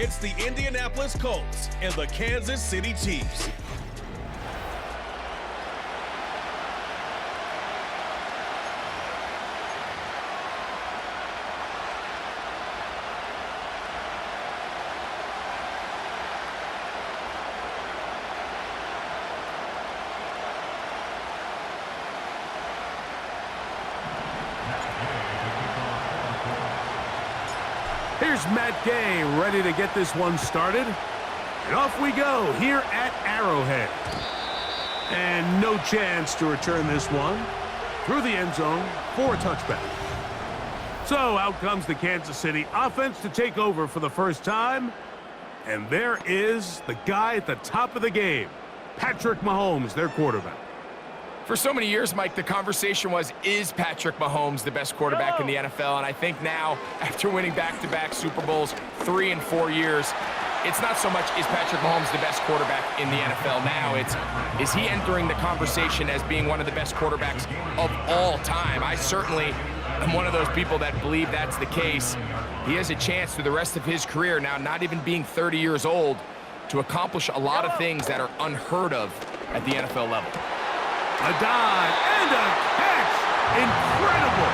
It's the Indianapolis Colts and the Kansas City Chiefs. Here's Matt Gay ready to get this one started. And off we go here at Arrowhead. And no chance to return this one through the end zone for a touchback. So out comes the Kansas City offense to take over for the first time. And there is the guy at the top of the game, Patrick Mahomes, their quarterback. For so many years, Mike, the conversation was, is Patrick Mahomes the best quarterback in the NFL? And I think now, after winning back-to-back Super Bowls 3 and 4 years, it's not so much is Patrick Mahomes the best quarterback in the NFL now, it's is he entering the conversation as being one of the best quarterbacks of all time? I certainly am one of those people that believe that's the case. He has a chance through the rest of his career now, not even being 30 years old, to accomplish a lot of things that are unheard of at the NFL level. A dive and a catch. Incredible.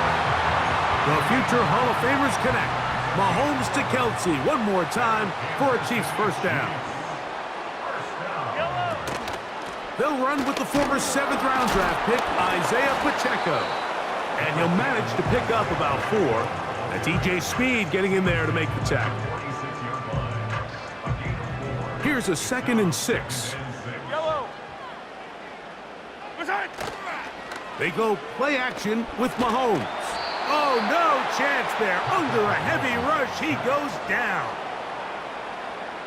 The future Hall of Famers connect. Mahomes to Kelsey one more time for a Chiefs first down. They'll run with the former 7th-round draft pick, Isaiah Pacheco. And he'll manage to pick up about 4. That's E.J. Speed getting in there to make the tackle. Here's a 2nd and 6. They go play action with Mahomes. Oh, no chance there. Under a heavy rush, he goes down.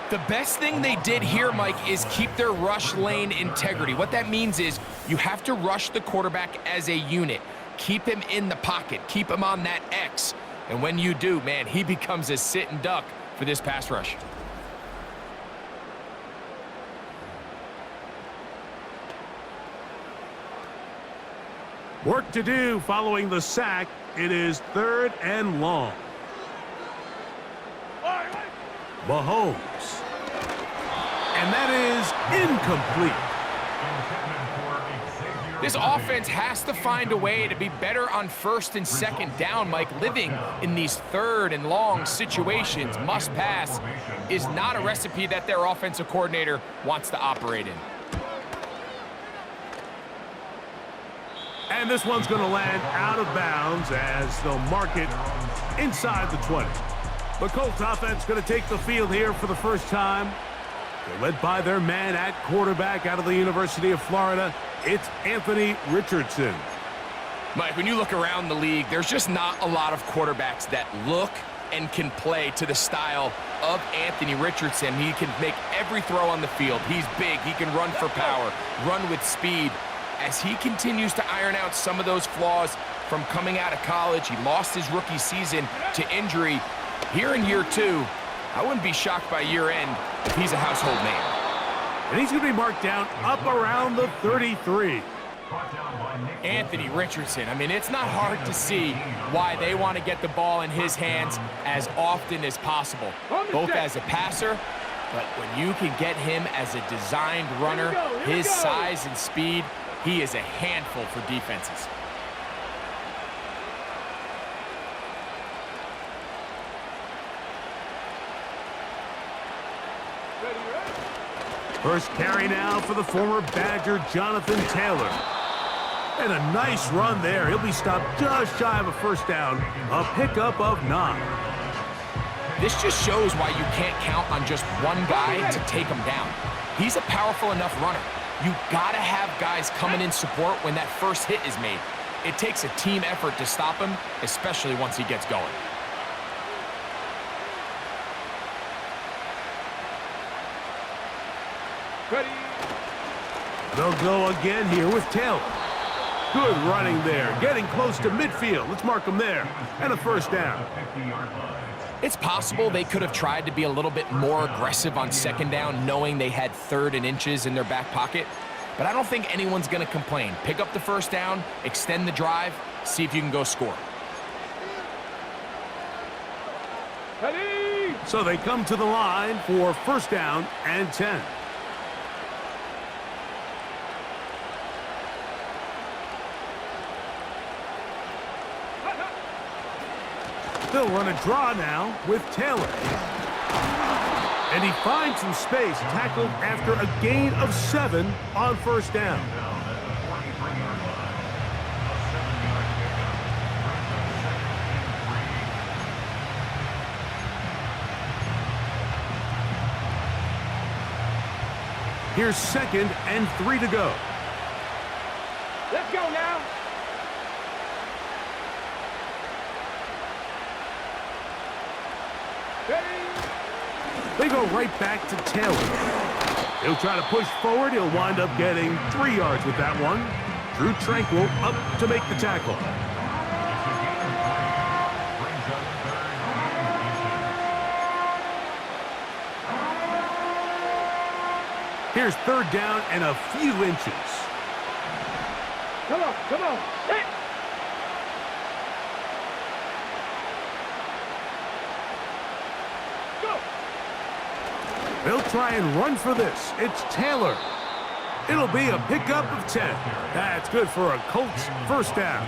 The best thing they did here, Mike, is keep their rush lane integrity. What that means is you have to rush the quarterback as a unit. Keep him in the pocket. Keep him on that X. And when you do, man, he becomes a sit and duck for this pass rush. Work to do following the sack. It is 3rd and long. Mahomes. And that is incomplete. This offense has to find a way to be better on 1st and 2nd down, Mike. Living in these 3rd and long situations, must pass, is not a recipe that their offensive coordinator wants to operate in. And this one's going to land out of bounds as they'll mark it inside the 20. The Colts offense going to take the field here for the first time. They're led by their man at quarterback out of the University of Florida. It's Anthony Richardson. Mike, when you look around the league, there's just not a lot of quarterbacks that look and can play to the style of Anthony Richardson. He can make every throw on the field. He's big. He can run for power, run with speed. As he continues to iron out some of those flaws from coming out of college, he lost his rookie season to injury. Here in year 2, I wouldn't be shocked by year end if he's a household name. And he's going to be marked down up around the 33. Anthony Richardson, I mean, it's not hard to see why they want to get the ball in his hands as often as possible, both as a passer, but when you can get him as a designed runner, his size and speed, he is a handful for defenses. First carry now for the former Badger, Jonathan Taylor. And a nice run there. He'll be stopped just shy of a first down. A pickup of 9. This just shows why you can't count on just one guy to take him down. He's a powerful enough runner. You gotta have guys coming in support when that first hit is made. It takes a team effort to stop him, especially once he gets going. Ready. They'll go again here with Taylor. Good running there, getting close to midfield. Let's mark him there. And a first down. It's possible they could have tried to be a little bit more aggressive on 2nd down, knowing they had 3rd and inches in their back pocket. But I don't think anyone's going to complain. Pick up the first down, extend the drive, see if you can go score. Ready. So they come to the line for first down and 10. They'll run a draw now with Taylor. And he finds some space, tackled after a gain of 7 on first down. Here's 2nd and 3 to go. Let's go now. They go right back to Taylor. He'll try to push forward. He'll wind up getting 3 yards with that one. Drew Tranquil up to make the tackle. Here's 3rd down and a few inches. Come on, come on. Hit. Go. They'll try and run for this. It's Taylor. It'll be a pickup of 10. That's good for a Colts first down.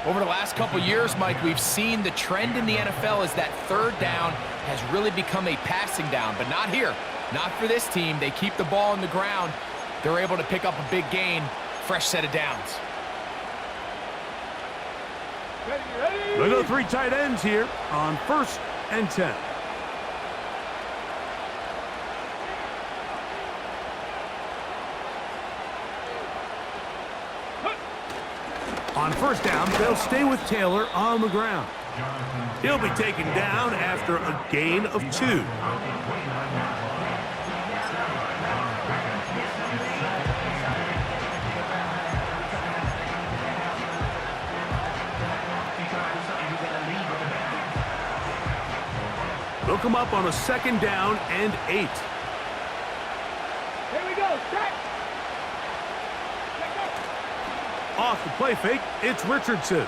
Over the last couple years, Mike, we've seen the trend in the NFL is that 3rd down has really become a passing down, but not here. Not for this team. They keep the ball on the ground. They're able to pick up a big gain. Fresh set of downs. Ready. They'll go 3 tight ends here on 1st and 10. On first down, they'll stay with Taylor on the ground. He'll be taken down after a gain of 2. They'll come up on a 2nd down and 8. Here we go. Set. Off the play fake, it's Richardson.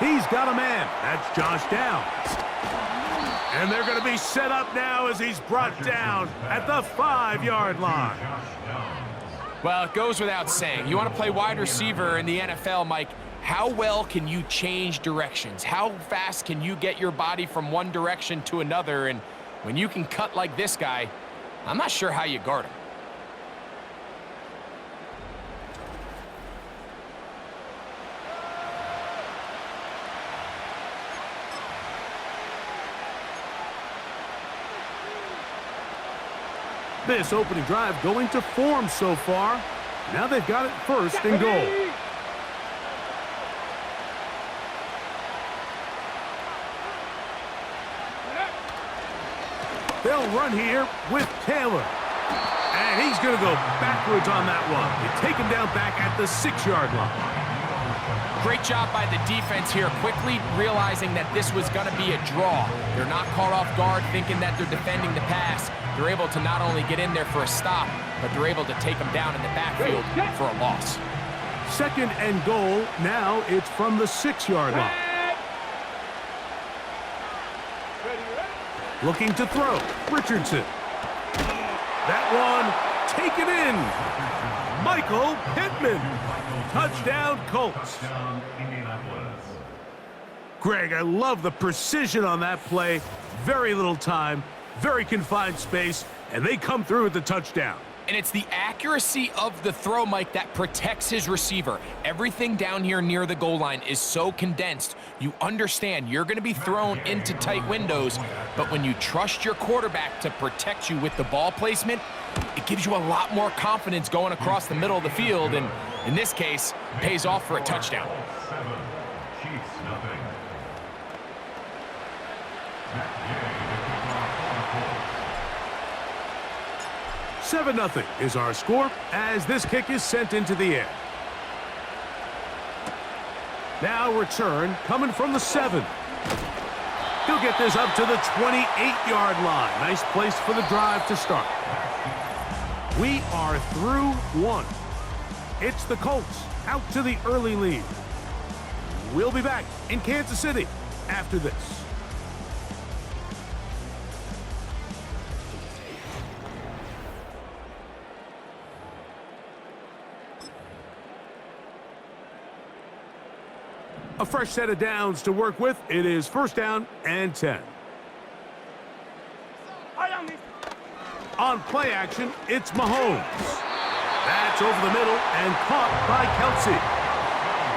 He's got a man. That's Josh Downs. And they're going to be set up now as he's brought down at the 5-yard line. Well, it goes without saying. You want to play wide receiver in the NFL, Mike. How well can you change directions? How fast can you get your body from one direction to another? And when you can cut like this guy, I'm not sure how you guard him. This opening drive going to form so far. Now they've got it 1st and goal. They'll run here with Taylor. And he's going to go backwards on that one. They take him down back at the 6-yard line. Great job by the defense here, quickly realizing that this was going to be a draw. They're not caught off guard thinking that they're defending the pass. They're able to not only get in there for a stop, but they're able to take them down in the backfield for a loss. 2nd and goal. Now it's from the 6-yard line. Looking to throw. Richardson. That one taken in. Michael Pittman. Touchdown, Colts. Greg, I love the precision on that play. Very little time, very confined space, and they come through with the touchdown. And it's the accuracy of the throw, Mike, that protects his receiver. Everything down here near the goal line is so condensed. You understand you're going to be thrown into tight windows, but when you trust your quarterback to protect you with the ball placement, it gives you a lot more confidence going across the middle of the field, and in this case, pays off for a touchdown. 7-0 is our score as this kick is sent into the air. Now return coming from the 7. He'll get this up to the 28-yard line. Nice place for the drive to start. We are through 1. It's the Colts out to the early lead. We'll be back in Kansas City after this. A fresh set of downs to work with. It is first down and 10. On play action, it's Mahomes. That's over the middle and caught by Kelsey.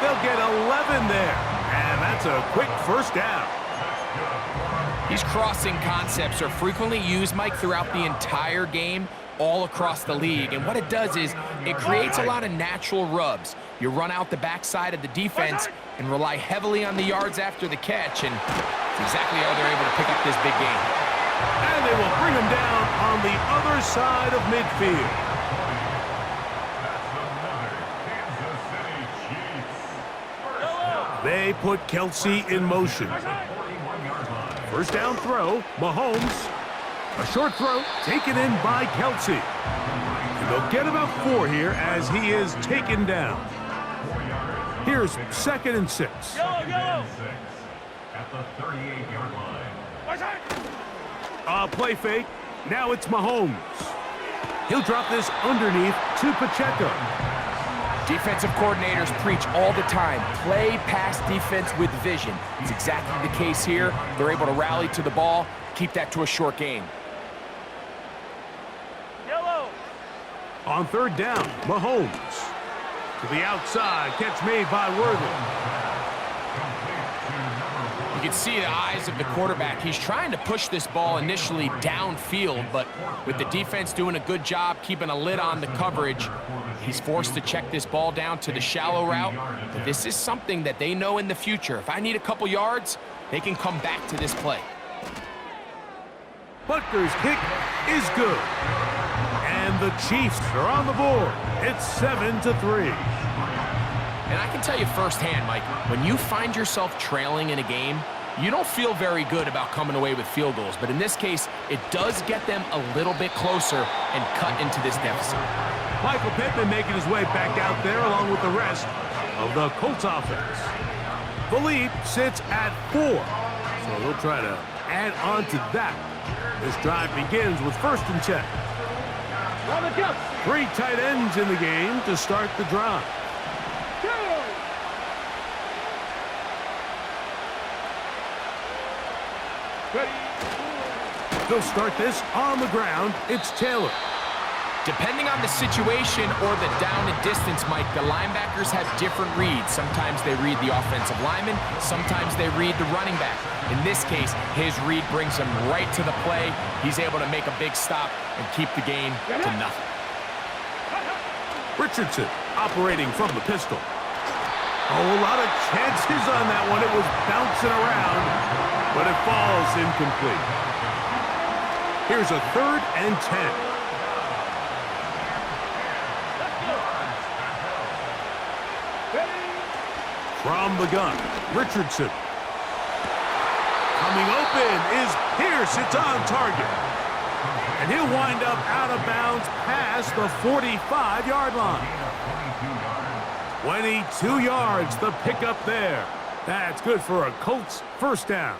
They'll get 11 there, and that's a quick first down. These crossing concepts are frequently used, Mike, throughout the entire game, all across the league. And what it does is it creates a lot of natural rubs. You run out the backside of the defense and rely heavily on the yards after the catch, and it's exactly how they're able to pick up this big game. And they will bring him down on the other side of midfield. They put Kelsey in motion. First down throw, Mahomes. A short throw taken in by Kelsey. And they'll get about 4 here as he is taken down. Here's 2nd and 6. Yellow. At the 38-yard line. A play fake. Now it's Mahomes. He'll drop this underneath to Pacheco. Defensive coordinators preach all the time, play pass defense with vision. It's exactly the case here. They're able to rally to the ball, keep that to a short game. Yellow. On 3rd down, Mahomes. To the outside, catch made by Worthy. You can see the eyes of the quarterback. He's trying to push this ball initially downfield, but with the defense doing a good job keeping a lid on the coverage, he's forced to check this ball down to the shallow route. But this is something that they know in the future. If I need a couple yards, they can come back to this play. Butker's kick is good. And the Chiefs are on the board. It's 7-3. And I can tell you firsthand, Mike, when you find yourself trailing in a game, you don't feel very good about coming away with field goals. But in this case, it does get them a little bit closer and cut into this deficit. Michael Pittman making his way back out there along with the rest of the Colts offense. The lead sits at 4, so they'll try to add on to that. This drive begins with 1st and 10. 3 tight ends in the game to start the drive. They'll start this on the ground. It's Taylor. Depending on the situation or the down and distance, Mike, the linebackers have different reads. Sometimes they read the offensive lineman. Sometimes they read the running back. In this case, his read brings him right to the play. He's able to make a big stop and keep the game to nothing. Richardson operating from the pistol. Oh, a lot of chances on that one. It was bouncing around, but it falls incomplete. Here's a 3rd and 10. From the gun, Richardson. Coming open is Pierce. It's on target. And he'll wind up out of bounds past the 45-yard line. 22 yards, the pickup there. That's good for a Colts first down.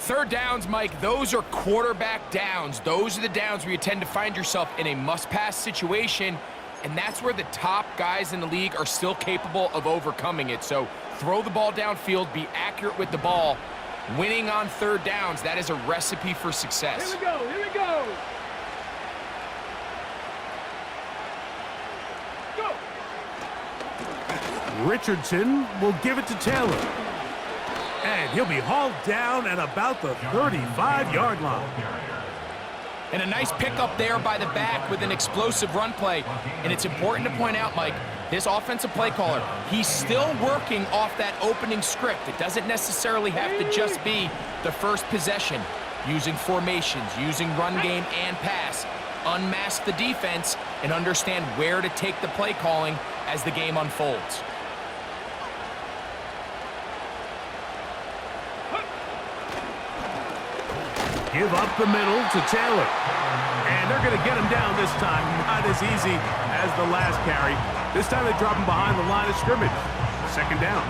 3rd downs, Mike, those are quarterback downs. Those are the downs where you tend to find yourself in a must-pass situation, and that's where the top guys in the league are still capable of overcoming it. So throw the ball downfield, be accurate with the ball. Winning on 3rd downs, that is a recipe for success. Here we go. Go. Richardson will give it to Taylor. And he'll be hauled down at about the 35-yard line. And a nice pickup there by the back with an explosive run play. And it's important to point out, Mike, this offensive play caller, he's still working off that opening script. It doesn't necessarily have to just be the first possession. Using formations, using run game and pass. Unmask the defense and understand where to take the play calling as the game unfolds. Give up the middle to Taylor. And they're going to get him down this time. Not as easy as the last carry. This time they drop him behind the line of scrimmage. 2nd down.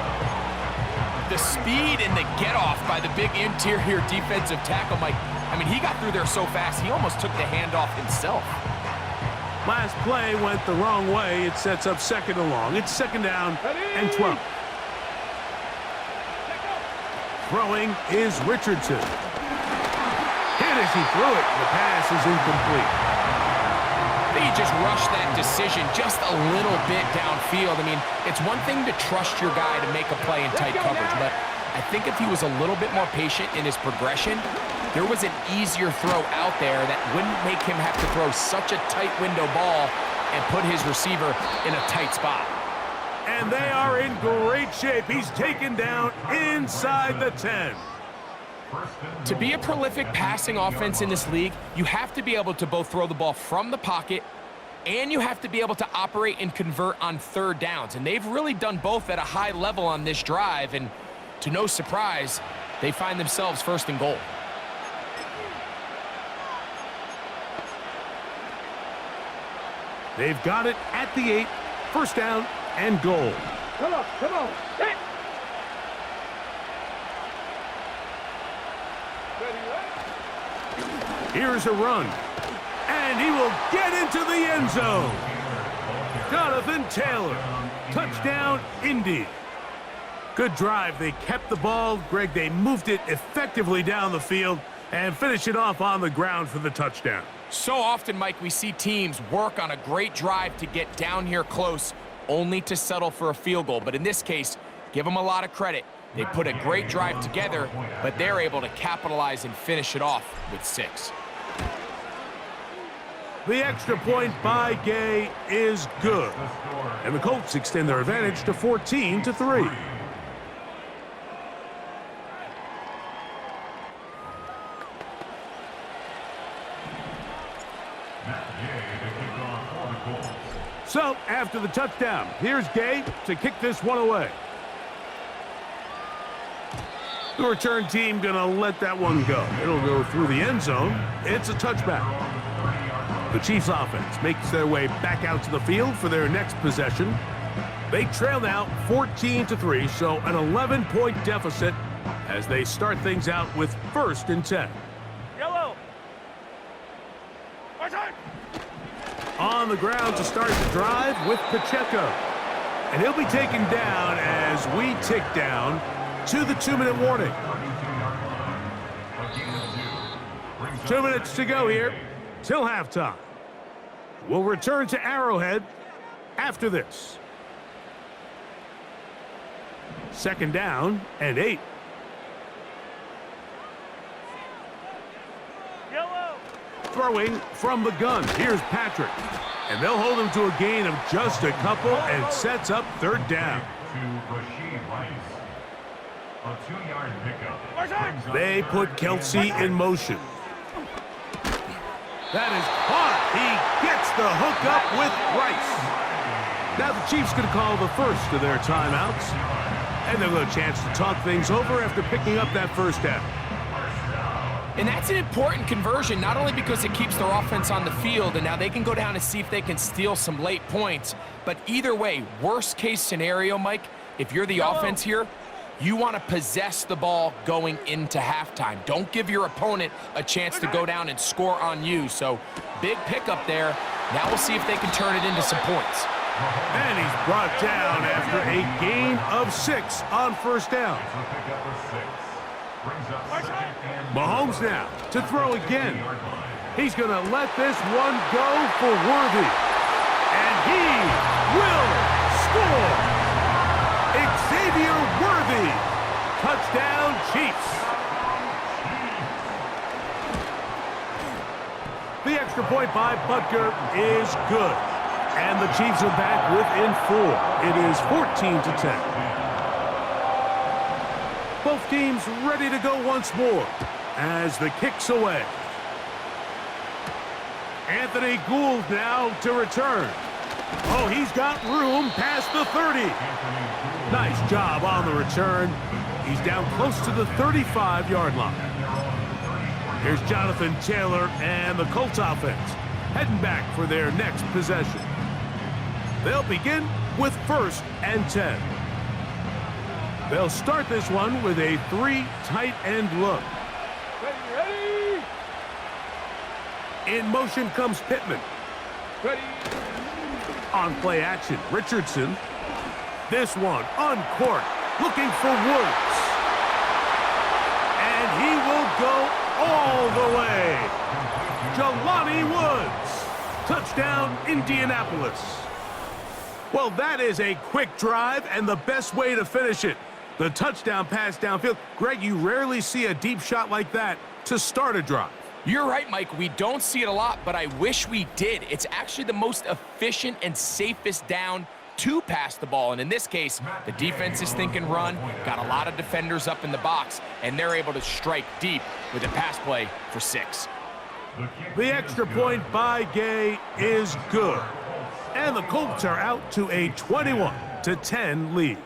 The speed and the get-off by the big interior defensive tackle, Mike. I mean, he got through there so fast, he almost took the handoff himself. Last play went the wrong way. It sets up 2nd and long. It's 2nd down and 12. Throwing is Richardson. Hit as he threw it. The pass is incomplete. He just rushed that decision just a little bit downfield. I mean, it's one thing to trust your guy to make a play in tight coverage, but I think if he was a little bit more patient in his progression, there was an easier throw out there that wouldn't make him have to throw such a tight window ball and put his receiver in a tight spot. And they are in great shape. He's taken down inside the 10. To be a prolific passing offense in this league, you have to be able to both throw the ball from the pocket and you have to be able to operate and convert on third downs. And they've really done both at a high level on this drive. And to no surprise, they find themselves first and goal. They've got it at the 8. First down and goal. Come on, come on. Hit. Here's a run. And he will get into the end zone. Jonathan Taylor. Touchdown, Indy. Good drive. They kept the ball. Greg, they moved it effectively down the field and finished it off on the ground for the touchdown. So often, Mike, we see teams work on a great drive to get down here close, only to settle for a field goal. But in this case, give them a lot of credit. They put a great drive together, but they're able to capitalize and finish it off with 6. The extra point by Gay is good. And the Colts extend their advantage to 14-3. So, after the touchdown, here's Gay to kick this one away. The return team gonna let that one go. It'll go through the end zone. It's a touchback. The Chiefs offense makes their way back out to the field for their next possession. They trail now 14-3, so an 11-point deficit as they start things out with 1st and 10. Yellow. On the ground to start the drive with Pacheco. And he'll be taken down as we tick down to the 2-minute warning. 2 minutes to go here till halftime. We'll return to Arrowhead after this. 2nd down and 8. Yellow. Throwing from the gun. Here's Patrick. And they'll hold him to a gain of just a couple and sets up 3rd down. A 2-yard pickup. They put Kelsey in motion. That is caught. He gets the hook up with Rice. Now the Chiefs going to call the first of their timeouts. And they'll have a chance to talk things over after picking up that 1st down. And that's an important conversion, not only because it keeps their offense on the field, and now they can go down and see if they can steal some late points. But either way, worst case scenario, Mike, if you're the offense here, you want to possess the ball going into halftime. Don't give your opponent a chance to go down and score on you. So big pickup there. Now we'll see if they can turn it into some points. And he's brought down after a gain of 6 on 1st down. Mahomes now to throw again. He's going to let this one go for Worthy. And he will score. Xavier Worthy. Touchdown, Chiefs. The extra point by Butker is good. And the Chiefs are back within 4. It is 14-10. Both teams ready to go once more as the kick's away. Anthony Gould now to return. Oh, he's got room past the 30. Nice job on the return. He's down close to the 35-yard line. Here's Jonathan Taylor and the Colts offense heading back for their next possession. They'll begin with 1st and 10. They'll start this one with a 3 tight end look. Ready. In motion comes Pittman. Ready. On play action, Richardson. This one uncorked, looking for Woods. he will go all the way. Jelani Woods. Touchdown, Indianapolis. Well, that is a quick drive and the best way to finish it. The touchdown pass downfield. Greg, you rarely see a deep shot like that to start a drive. You're right, Mike. We don't see it a lot, but I wish we did. It's actually the most efficient and safest down to pass the ball. And in this case, the defense is thinking run, got a lot of defenders up in the box, and they're able to strike deep with a pass play for 6. The extra point by Gay is good. And the Colts are out to a 21-10 lead.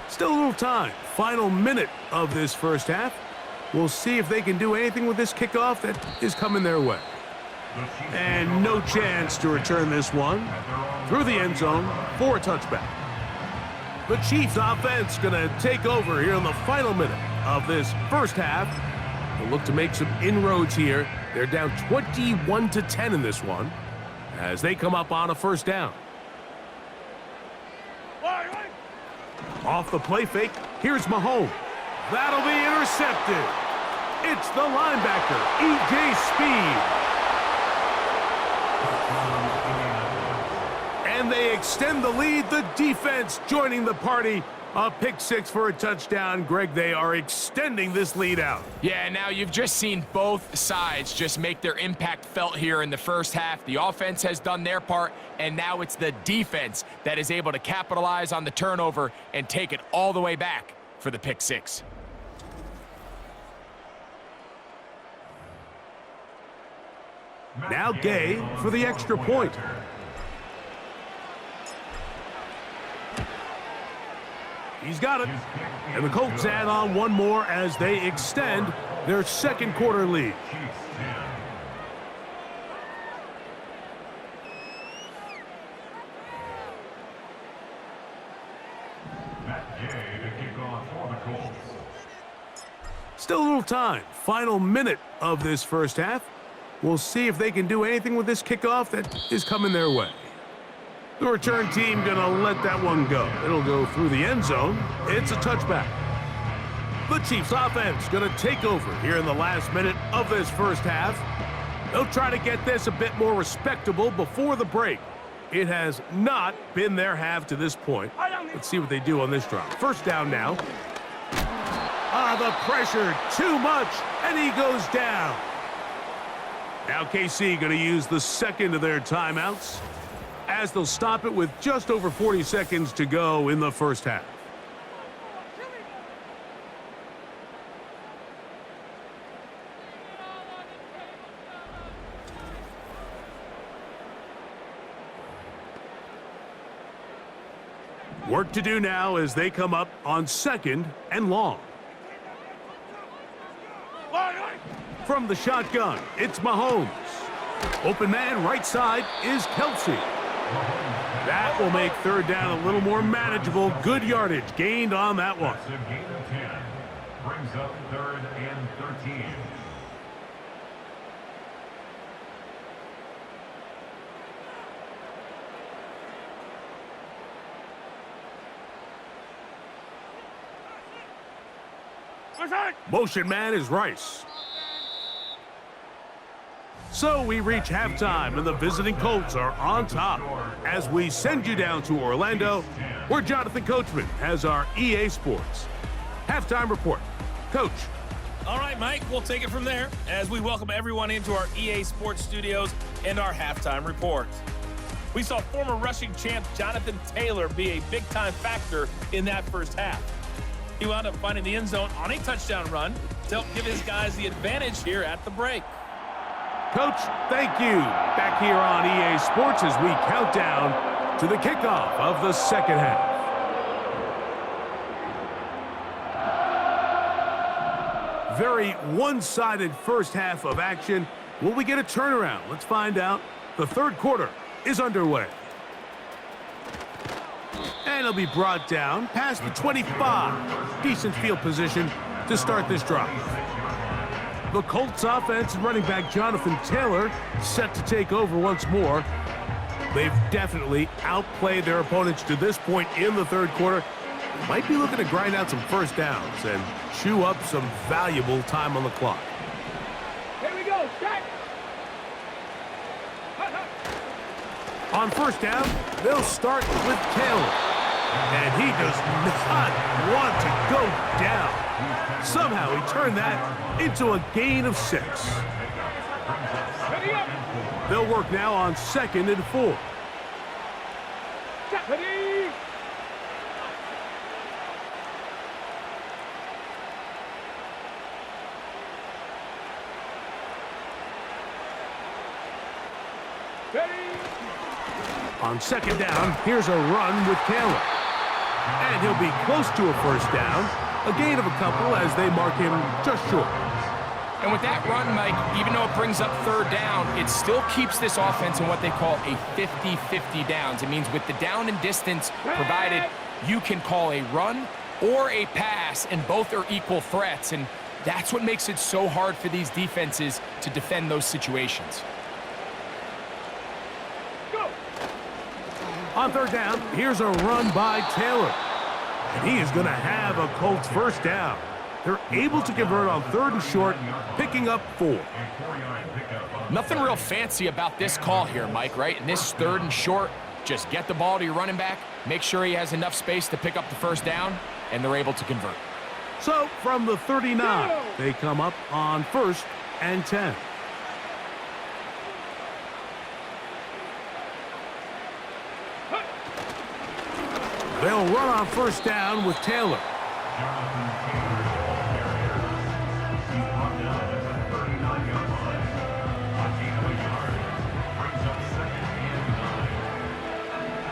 Still a little time. Final minute of this first half. We'll see if they can do anything with this kickoff that is coming their way. And no chance to return this one through the end zone for a touchback. The Chiefs offense going to take over here in the final minute of this first half. They'll look to make some inroads here. They're down 21-10 in this one as they come up on a first down. Off the play fake, here's Mahomes. That'll be intercepted. It's the linebacker, E.J. Speed. And they extend the lead. The defense joining the party. A pick 6 for a touchdown. Greg, they are extending this lead out. Yeah, now you've just seen both sides just make their impact felt here in the first half. The offense has done their part, and now it's the defense that is able to capitalize on the turnover and take it all the way back for the pick 6. Now Gay for the extra point. He's got it. And the Colts add on one more as they extend their second quarter lead. Still a little time. Final minute of this first half. We'll see if they can do anything with this kickoff that is coming their way. The return team going to let that one go. It'll go through the end zone. It's a touchback. The Chiefs offense going to take over here in the last minute of this first half. They'll try to get this a bit more respectable before the break. It has not been their half to this point. Let's see what they do on this drive. First down now. The pressure, too much, and he goes down. Now KC going to use the second of their timeouts as they'll stop it with just over 40 seconds to go in the first half. Work to do now as they come up on 2nd and long. From the shotgun, it's Mahomes. Open man right side is Kelsey. That will make third down a little more manageable. Good yardage gained on that one. Gain of 10 brings up 3rd and 13. Motion man is Rice. So we reach halftime, and the visiting Colts are on top as we send you down to Orlando, where Jonathan Coachman has our EA Sports halftime report. Coach. All right, Mike, we'll take it from there as we welcome everyone into our EA Sports studios and our halftime report. We saw former rushing champ Jonathan Taylor be a big-time factor in that first half. He wound up finding the end zone on a touchdown run to help give his guys the advantage here at the break. Coach, thank you. Back here on EA Sports as we count down to the kickoff of the second half. Very one-sided first half of action. Will we get a turnaround? Let's find out. The third quarter is underway. And it'll be brought down past the 25. Decent field position to start this drive. The Colts offense and running back Jonathan Taylor set to take over once more. They've definitely outplayed their opponents to this point in the third quarter. Might be looking to grind out some first downs and chew up some valuable time on the clock. Here we go. Set. On first down, they'll start with Taylor. And he does not want to go down. Somehow he turned that into a gain of 6. Ready up. They'll work now on 2nd and 4. Set. Ready. Ready. On 2nd down, here's a run with Taylor. And he'll be close to a first down. A gain of a couple as they mark him just short. And with that run, Mike, even though it brings up third down, it still keeps this offense in what they call a 50-50 downs. It means with the down and distance provided, you can call a run or a pass, and both are equal threats. And that's what makes it so hard for these defenses to defend those situations. On third down, here's a run by Taylor. And he is going to have a Colts first down. They're able to convert on 3rd and short, picking up 4. Nothing real fancy about this call here, Mike, right? In this 3rd and short, just get the ball to your running back, make sure he has enough space to pick up the first down, and they're able to convert. So from the 39, they come up on 1st and 10. They'll run on first down with Taylor.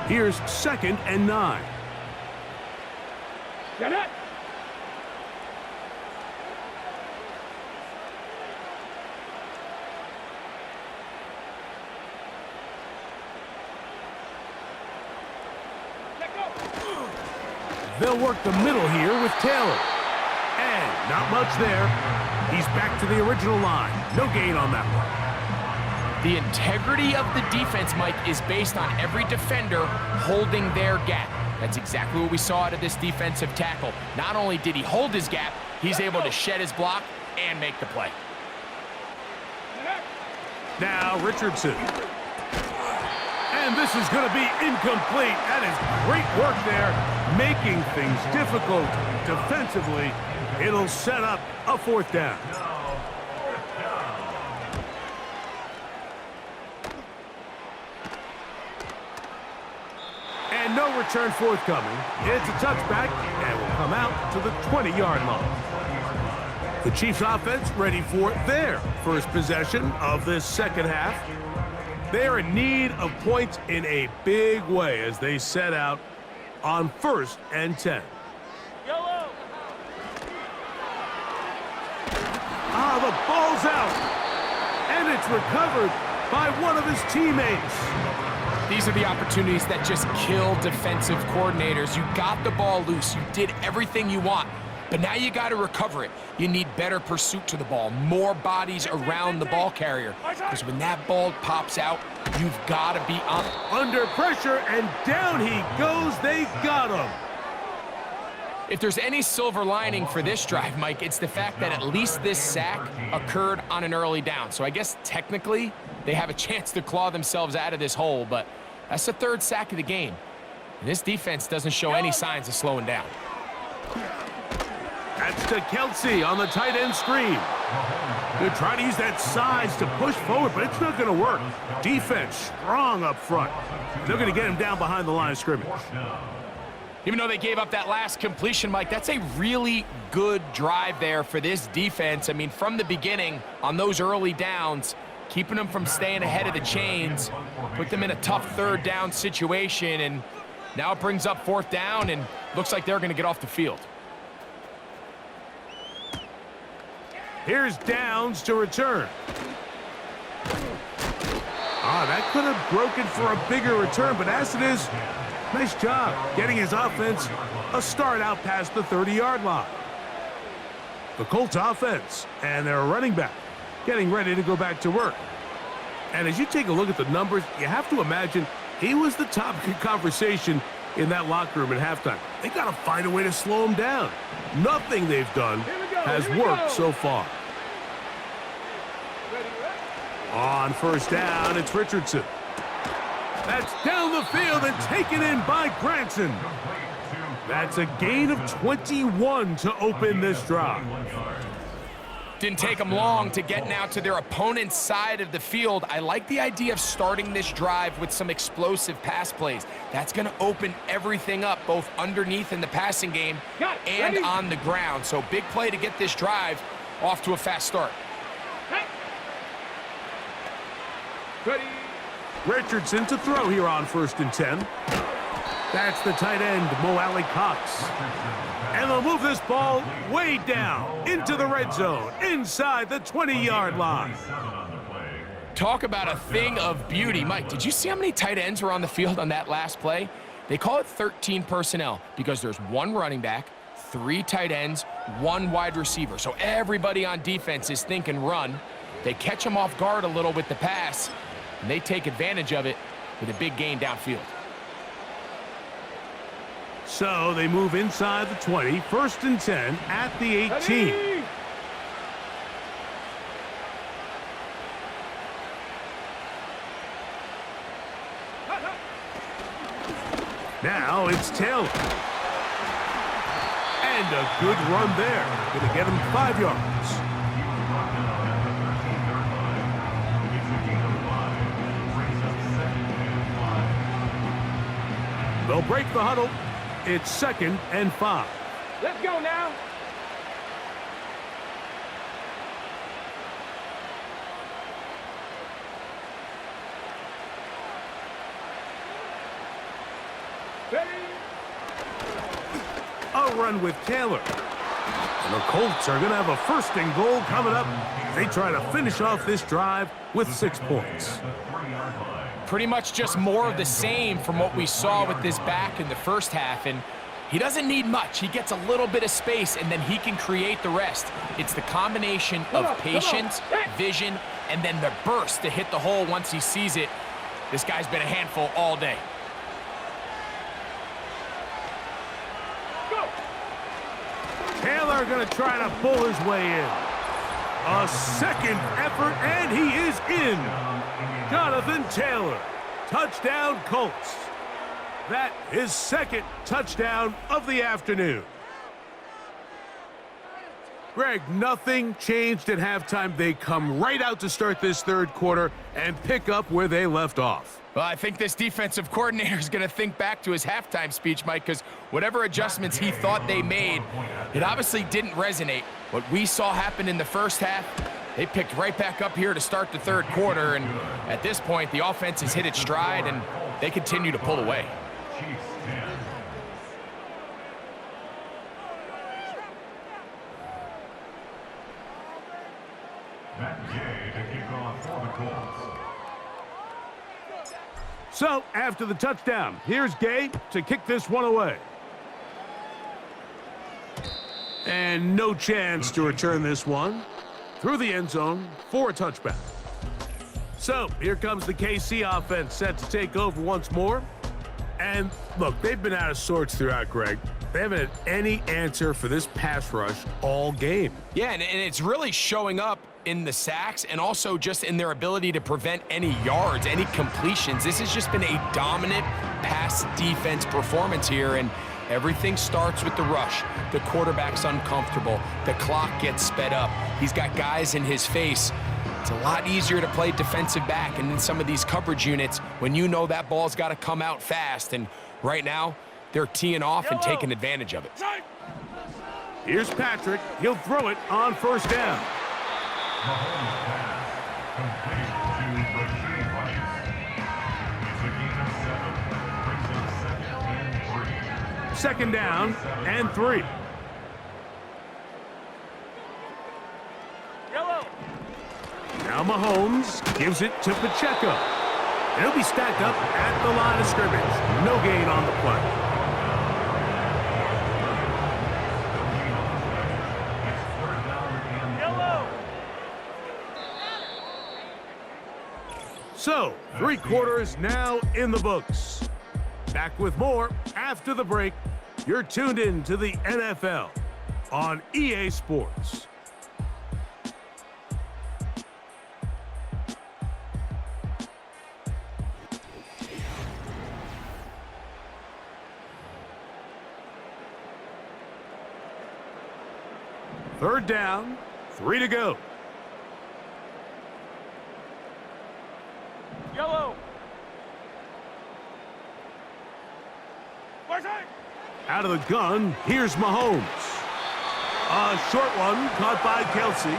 Here's 2nd and 9. Get it. They'll work the middle here with Taylor. And not much there. He's back to the original line. No gain on that one. The integrity of the defense, Mike, is based on every defender holding their gap. That's exactly what we saw out of this defensive tackle. Not only did he hold his gap, he's able to shed his block and make the play. Now Richardson. And this is going to be incomplete. That is great work there, making things difficult defensively. It'll set up a 4th down. And no return forthcoming. It's a touchback and will come out to the 20-yard line. The Chiefs offense ready for their first possession of this second half. They're in need of points in a big way as they set out on 1st and 10. Yellow. The ball's out. And it's recovered by one of his teammates. These are the opportunities that just kill defensive coordinators. You got the ball loose. You did everything you want. But now you got to recover it. You need better pursuit to the ball, more bodies around the ball carrier. Because when that ball pops out, you've got to be on it. Under pressure, and down he goes. They got him. If there's any silver lining for this drive, Mike, it's the fact that at least this sack occurred on an early down. So I guess technically they have a chance to claw themselves out of this hole, but that's the 3rd sack of the game. And this defense doesn't show any signs of slowing down. That's to Kelsey on the tight end screen. They're trying to use that size to push forward, but it's not going to work. Defense strong up front. They're going to get him down behind the line of scrimmage. Even though they gave up that last completion, Mike, that's a really good drive there for this defense. I mean, from the beginning, on those early downs, keeping them from staying ahead of the chains, put them in a tough 3rd down situation, and now it brings up 4th down, and looks like they're going to get off the field. Here's Downs to return. That could have broken for a bigger return, but as it is, nice job getting his offense a start out past the 30-yard line. The Colts offense and their running back getting ready to go back to work. And as you take a look at the numbers, you have to imagine He was the topic of conversation in that locker room at halftime. They got to find a way to slow him down. Nothing they've done has worked so far. On first down, it's Richardson. That's down the field and taken in by Granson. That's a gain of 21 to open this drive. Didn't take them long to get now to their opponent's side of the field. I like the idea of starting this drive with some explosive pass plays. That's going to open everything up, both underneath in the passing game and on the ground. So big play to get this drive off to a fast start. Ready. Richardson to throw here on 1st and 10. That's the tight end, Mo Alley Cox. And they'll move this ball way down into the red zone, inside the 20-yard line. Talk about a thing of beauty. Mike, did you see how many tight ends were on the field on that last play? They call it 13 personnel because there's 1 running back, 3 tight ends, 1 wide receiver. So everybody on defense is thinking run. They catch them off guard a little with the pass, and they take advantage of it with a big gain downfield. So they move inside the 20, 1st and 10 at the 18. Now it's Taylor. And a good run there. Going to get him 5 yards. They'll break the huddle. It's 2nd and 5. Let's go now. Ready. A run with Taylor. And the Colts are going to have a 1st and goal coming up. They try to finish off this drive with 6 points. Pretty much just more of the same from what we saw with this back in the first half, and he doesn't need much. He gets a little bit of space, and then he can create the rest. It's the combination of patience, vision, and then the burst to hit the hole once he sees it. This guy's been a handful all day. Taylor going to try to pull his way in. A 2nd effort, and he is in. Jonathan Taylor, touchdown Colts. That is 2nd touchdown of the afternoon. Greg, nothing changed at halftime. They come right out to start this 3rd quarter and pick up where they left off. Well, I think this defensive coordinator is going to think back to his halftime speech, Mike, because whatever adjustments he thought they made, it obviously didn't resonate. What we saw happen in the first half, they picked right back up here to start the 3rd quarter, and at this point, the offense has hit its stride, and they continue to pull away. Chiefs 10. Matt Gay to kick off for the Colts. So, after the touchdown, here's Gay to kick this one away. And no chance to return this one through the end zone for a touchback. So, here comes the KC offense set to take over once more. And, look, they've been out of sorts throughout, Greg. They haven't had any answer for this pass rush all game. Yeah, and it's really showing up in the sacks and also just in their ability to prevent any yards, any completions. This has just been a dominant pass defense performance here, and everything starts with the rush. The quarterback's uncomfortable. The clock gets sped up. He's got guys in his face. It's a lot easier to play defensive back and in some of these coverage units when you know that ball's got to come out fast, and right now they're teeing off and taking advantage of it. Here's Patrick. He'll throw it on 1st down. Mahomes pass complete to Rashid Rice. It's a gain of 7, brings up 2nd and 3. 2nd down and 3. Now Mahomes gives it to Pacheco. And he'll be stacked up at the line of scrimmage. No gain on the play. So, Three quarters now in the books. Back with more after the break. You're tuned in to the NFL on EA Sports. Third down, 3 to go. Yellow. Out of the gun, here's Mahomes. A short one caught by Kelsey.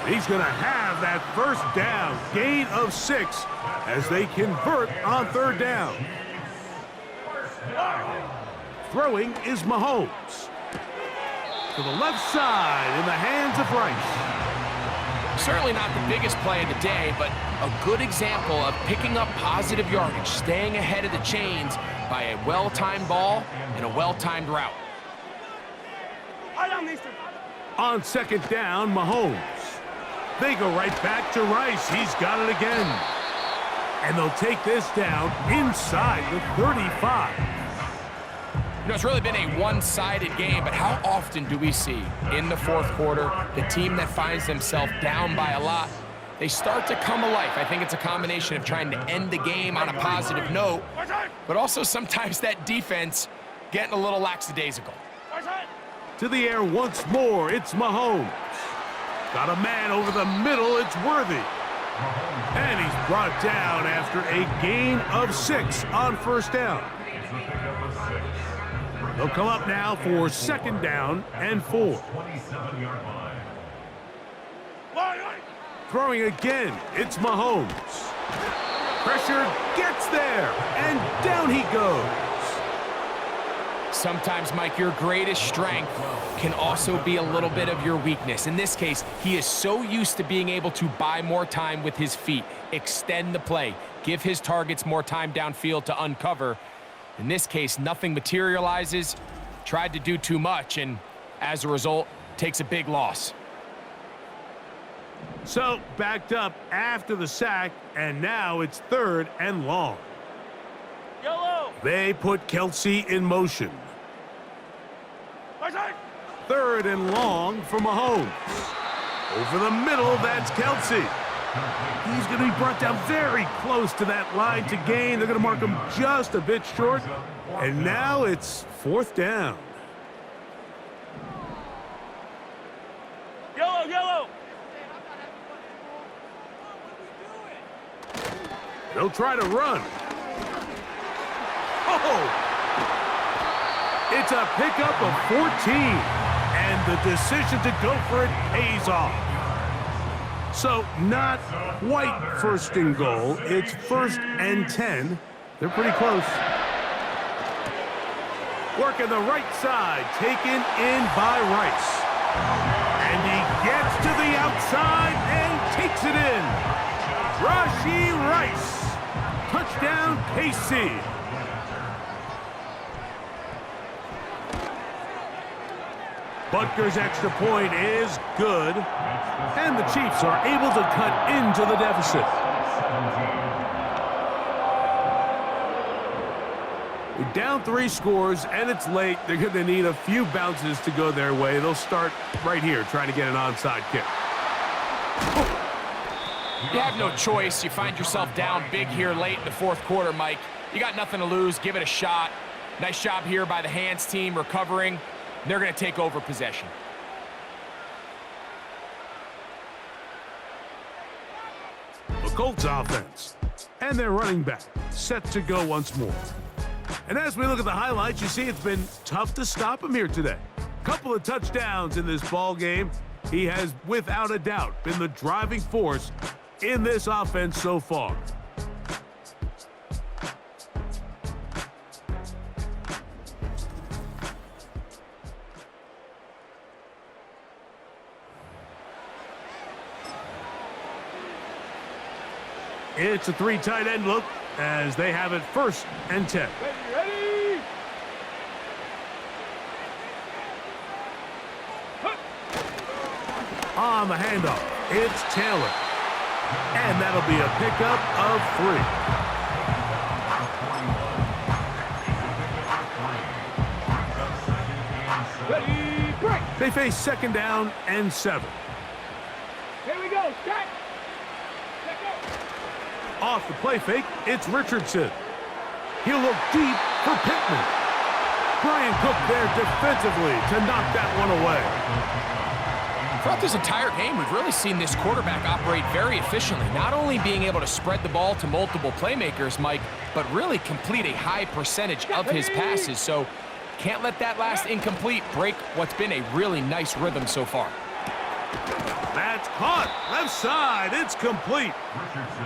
He's going to have that first down, gain of 6 as they convert on third down. Throwing is Mahomes. To the left side in the hands of Rice. Certainly not the biggest play of the day, but a good example of picking up positive yardage, staying ahead of the chains by a well-timed ball and a well-timed route. On second down, Mahomes. They go right back to Rice. He's got it again. And they'll take this down inside the 35. You know, it's really been a one-sided game, but how often do we see in the fourth quarter the team that finds themselves down by a lot, they start to come alive? I think it's a combination of trying to end the game on a positive note, but also sometimes that defense getting a little lackadaisical. To the air once more, it's Mahomes. Got a man over the middle, it's Worthy. And he's brought down after a gain of 6 on first down. They'll come up now for second down and 4. Throwing again, it's Mahomes. Pressure gets there, and down he goes. Sometimes, Mike, your greatest strength can also be a little bit of your weakness. In this case, he is so used to being able to buy more time with his feet, extend the play, give his targets more time downfield to uncover. In this case, nothing materializes, tried to do too much, and as a result, takes a big loss. So, backed up after the sack, and now it's third and long. Yellow. They put Kelsey in motion. Third and long for Mahomes. Over the middle, that's Kelsey. He's going to be brought down very close to that line to gain. They're going to mark him just a bit short. And now it's fourth down. Yellow, yellow. They'll try to run. Oh! It's a pickup of 14. And the decision to go for it pays off. So, not quite first and goal. It's first and 10. They're pretty close. Working the right side, taken in by Rice. And he gets to the outside and takes it in. Rashee Rice. Touchdown, KC. Butker's extra point is good, and the Chiefs are able to cut into the deficit. We're down 3 scores, and it's late. They're going to need a few bounces to go their way. They'll start right here, trying to get an onside kick. You have no choice. You find yourself down big here late in the fourth quarter, Mike. You got nothing to lose. Give it a shot. Nice job here by the hands team recovering. They're going to take over possession. The Colts offense and their running back set to go once more. And as we look at the highlights, you see it's been tough to stop him here today. Couple of touchdowns in this ball game. He has, without a doubt, been the driving force in this offense so far. It's a 3 tight end look as they have it first and 10. Ready? On the handoff, it's Taylor. And that'll be a pickup of 3. Ready, break. They face 2nd down and 7. Here we go, set. Let go. Off the play fake, it's Richardson. He'll look deep for Pittman. Brian Cook there defensively to knock that one away. Throughout this entire game, we've really seen this quarterback operate very efficiently, not only being able to spread the ball to multiple playmakers, Mike, but really complete a high percentage of his passes. So can't let that last incomplete break what's been a really nice rhythm so far. That's caught. Left side. It's complete.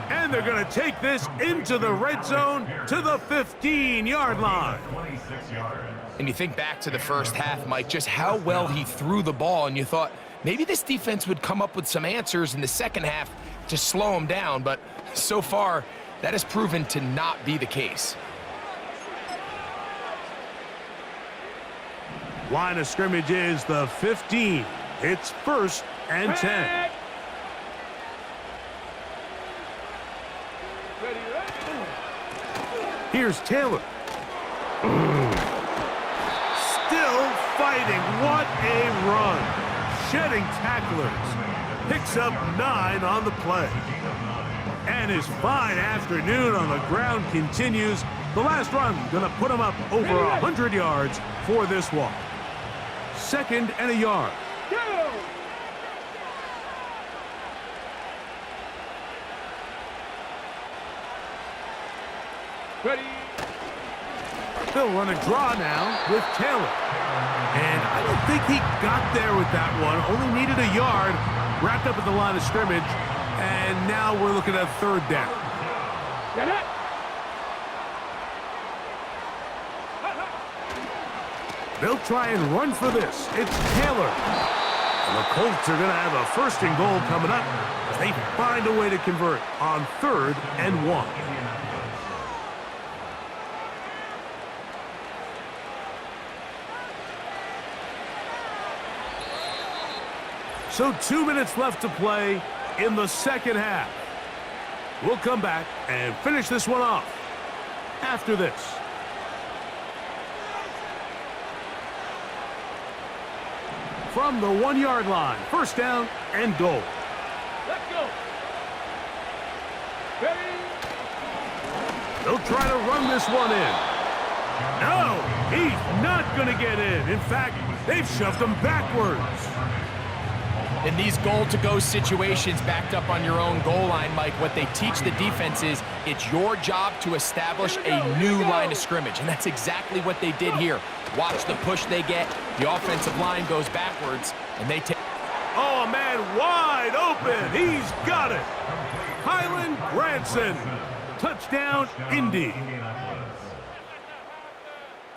And they're going to take this into the red zone to the 15-yard line. 26 yards. And you think back to the first half, Mike, just how well he threw the ball, and you thought maybe this defense would come up with some answers in the second half to slow him down, but so far that has proven to not be the case. Line of scrimmage is the 15. It's 1st and 10. Ready, ready. Here's Taylor. Still fighting. What a run. Shedding tacklers. Picks up 9 on the play. And his fine afternoon on the ground continues. The last run going to put him up over 100 yards for this one. 2nd and a yard. Go. Ready. They'll run a draw now with Taylor. And I don't think he got there with that one. Only needed a yard. Wrapped up at the line of scrimmage. And now we're looking at 3rd down. Get it. They'll try and run for this. It's Taylor. And the Colts are going to have a 1st and goal coming up as they find a way to convert on 3rd and 1. So 2 minutes left to play in the second half. We'll come back and finish this one off after this. From the 1-yard line, 1st down and goal. Let's go. Ready. They'll try to run this one in. No, he's not going to get in. In fact, they've shoved him backwards. In these goal-to-go situations backed up on your own goal line, Mike, what they teach the defense is it's your job to establish a new line of scrimmage, and that's exactly what they did here. Watch the push they get. The offensive line goes backwards, and they take... Oh, a man wide open. He's got it. Highland Granson. Touchdown, Indy.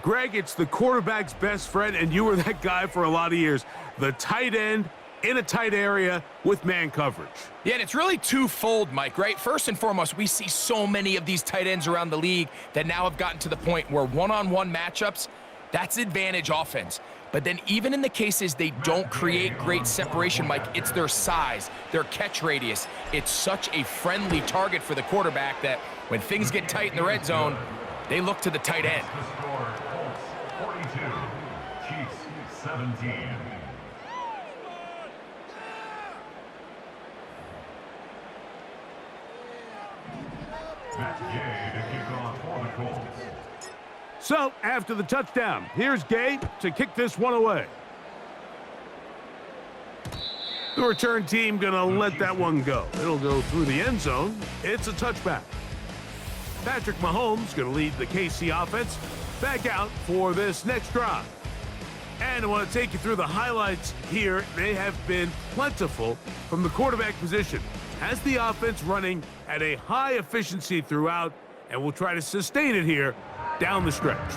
Greg, it's the quarterback's best friend, and you were that guy for a lot of years. The tight end in a tight area with man coverage. Yeah, and it's really twofold, Mike, right? First and foremost, we see so many of these tight ends around the league that now have gotten to the point where one-on-one matchups, that's advantage offense. But then even in the cases they don't create great separation, Mike, it's their size, their catch radius. It's such a friendly target for the quarterback that when things get tight in the red zone, they look to the tight end. The score, Colts 42, Chiefs 17. Matt Gay to kick off for the Colts. So, after the touchdown, here's Gay to kick this one away. The return team going to let that one go. It'll go through the end zone. It's a touchback. Patrick Mahomes going to lead the KC offense back out for this next drive. And I want to take you through the highlights here. They have been plentiful from the quarterback position. Has the offense running at a high efficiency throughout, and we'll try to sustain it here down the stretch.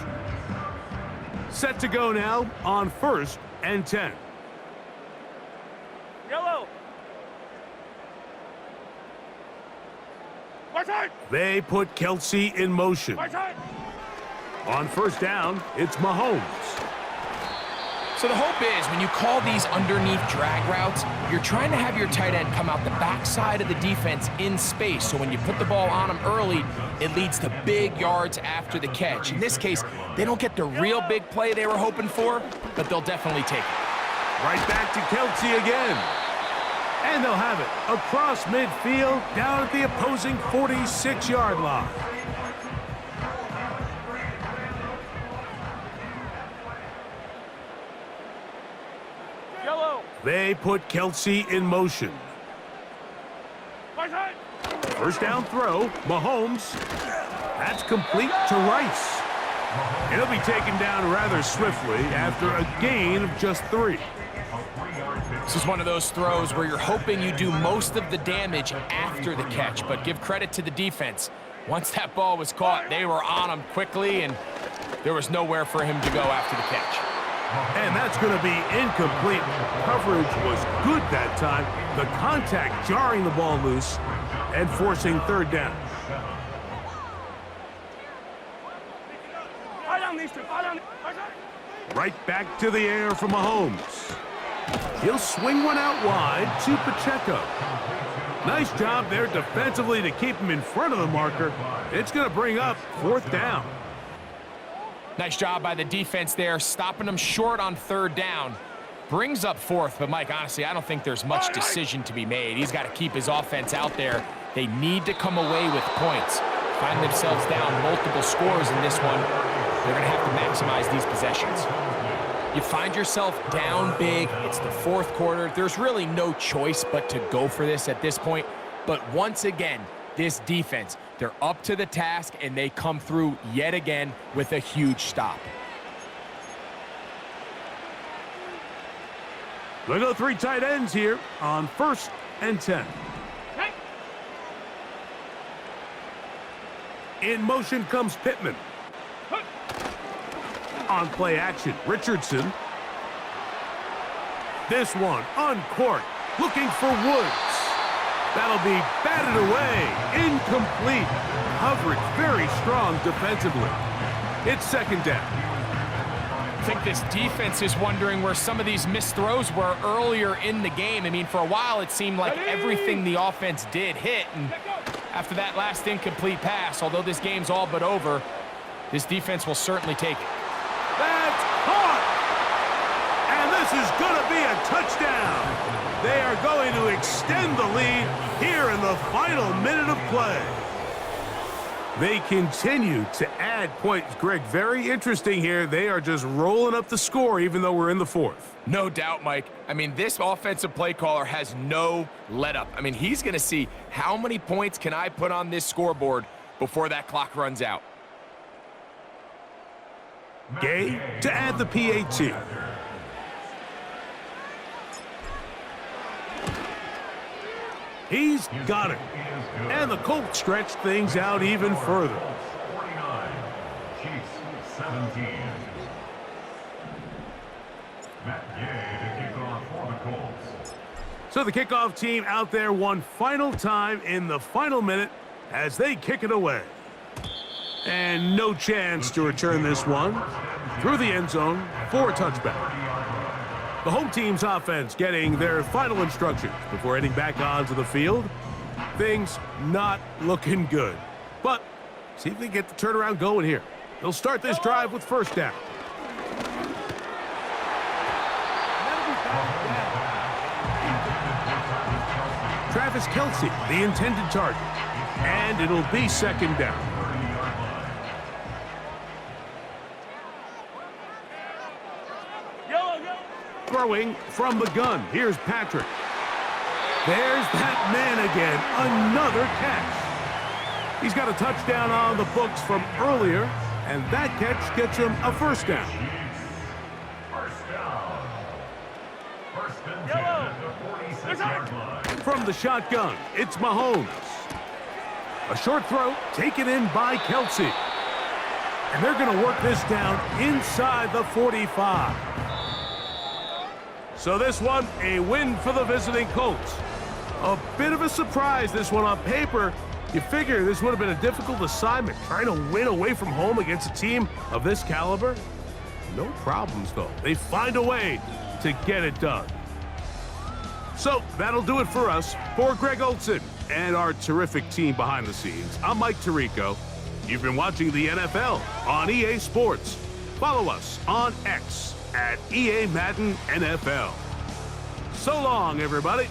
Set to go now on 1st and 10. Yellow. My side. They put Kelsey in motion. My side. On 1st down, it's Mahomes. So the hope is when you call these underneath drag routes, you're trying to have your tight end come out the backside of the defense in space. So when you put the ball on them early, it leads to big yards after the catch. In this case, they don't get the real big play they were hoping for, but they'll definitely take it. Right back to Kelce again. And they'll have it across midfield down at the opposing 46-yard line. They put Kelce in motion. First down throw, Mahomes. That's complete to Rice. And he'll be taken down rather swiftly after a gain of just 3. This is one of those throws where you're hoping you do most of the damage after the catch, but give credit to the defense. Once that ball was caught, they were on him quickly, and there was nowhere for him to go after the catch. And that's going to be incomplete. Coverage was good that time. The contact jarring the ball loose and forcing third down. Right back to the air for Mahomes. He'll swing one out wide to Pacheco. Nice job there defensively to keep him in front of the marker. It's going to bring up fourth down. Nice job by the defense there, stopping them short on third down. Brings up fourth, but Mike, honestly, I don't think there's much decision to be made. He's got to keep his offense out there. They need to come away with points. Find themselves down multiple scores in this one. They're going to have to maximize these possessions. You find yourself down big. It's the fourth quarter. There's really no choice but to go for this at this point. But once again, this defense, they're up to the task, and they come through yet again with a huge stop. They'll go 3 tight ends here on 1st and 10. In motion comes Pittman. On play action, Richardson. This one uncorked, looking for Woods. That'll be batted away, incomplete. Coverage very strong defensively. It's second down. I think this defense is wondering where some of these missed throws were earlier in the game. I mean, for a while it seemed like everything the offense did hit, and after that last incomplete pass, although this game's all but over, this defense will certainly take it. That's caught! And this is going to be a touchdown. They are going to extend the lead here in the final minute of play. They continue to add points. Greg, very interesting here. They are just rolling up the score even though we're in the fourth. No doubt, Mike. I mean, this offensive play caller has no let up. I mean, he's going to see how many points can I put on this scoreboard before that clock runs out. Gay to add the PAT. He's got it. And the Colts stretch things out even further. 49, Chiefs 17. Matt Gay to kick off for the Colts. So the kickoff team out there one final time in the final minute as they kick it away. And no chance to return this one through the end zone for a touchback. The home team's offense getting their final instructions before heading back onto the field. Things not looking good. But see if they get the turnaround going here. They'll start this drive with first down. Travis Kelce, the intended target. And it'll be second down. Throwing from the gun. Here's Patrick. There's that man again. Another catch. He's got a touchdown on the books from earlier, and that catch gets him a first down. First down. First and 10 at the 46-yard line. From the shotgun, it's Mahomes. A short throw taken in by Kelce. And they're going to work this down inside the 45. So this one, a win for the visiting Colts. A bit of a surprise, this one on paper. You figure this would have been a difficult assignment, trying to win away from home against a team of this caliber. No problems, though. They find a way to get it done. So that'll do it for us. For Greg Olson and our terrific team behind the scenes, I'm Mike Tirico. You've been watching the NFL on EA Sports. Follow us on X at EA Madden NFL. So long, everybody.